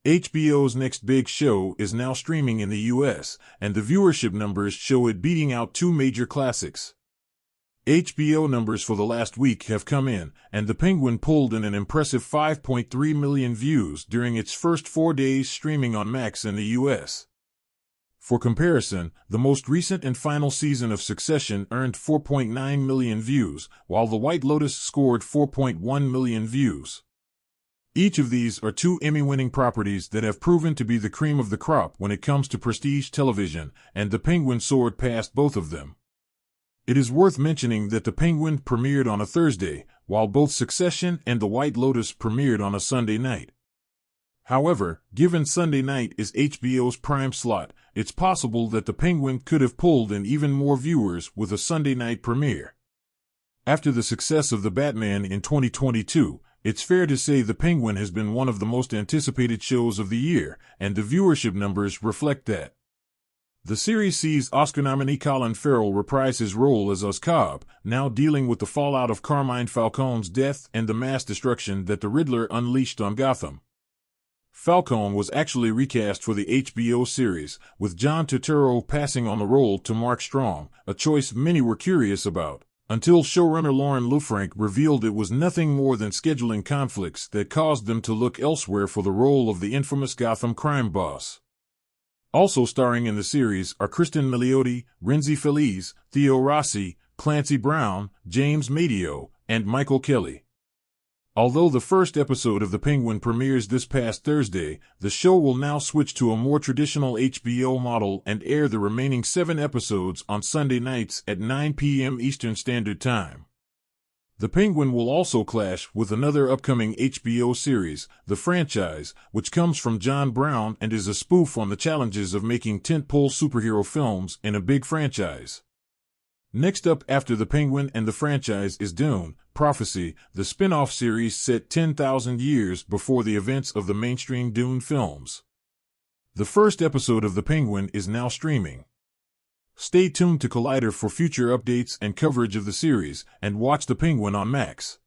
HBO's next big show is now streaming in the US, and the viewership numbers show it beating out two major classics. HBO numbers for the last week have come in, and The Penguin pulled in an impressive 5.3 million views during its first 4 days streaming on Max in the US. For comparison, the most recent and final season of Succession earned 4.9 million views, while The White Lotus scored 4.1 million views. Each of these are two Emmy-winning properties that have proven to be the cream of the crop when it comes to prestige television, and The Penguin soared past both of them. It is worth mentioning that The Penguin premiered on a Thursday, while both Succession and The White Lotus premiered on a Sunday night. However, given Sunday night is HBO's prime slot, it's possible that The Penguin could have pulled in even more viewers with a Sunday night premiere. After the success of The Batman in 2022, it's fair to say The Penguin has been one of the most anticipated shows of the year, and the viewership numbers reflect that. The series sees Oscar nominee Colin Farrell reprise his role as Uz Cobb, now dealing with the fallout of Carmine Falcone's death and the mass destruction that the Riddler unleashed on Gotham. Falcone was actually recast for the HBO series, with John Turturro passing on the role to Mark Strong, a choice many were curious about, until showrunner Lauren Lufranc revealed it was nothing more than scheduling conflicts that caused them to look elsewhere for the role of the infamous Gotham crime boss. Also starring in the series are Kristen Milioti, Renzi Feliz, Theo Rossi, Clancy Brown, James Madio, and Michael Kelly. Although the first episode of The Penguin premieres this past Thursday, the show will now switch to a more traditional HBO model and air the remaining 7 episodes on Sunday nights at 9 p.m. Eastern Standard Time. The Penguin will also clash with another upcoming HBO series, The Franchise, which comes from John Brown and is a spoof on the challenges of making tentpole superhero films in a big franchise. Next up after The Penguin and The Franchise is Dune, Prophecy, the spin-off series set 10,000 years before the events of the mainstream Dune films. The first episode of The Penguin is now streaming. Stay tuned to Collider for future updates and coverage of the series, and watch The Penguin on Max.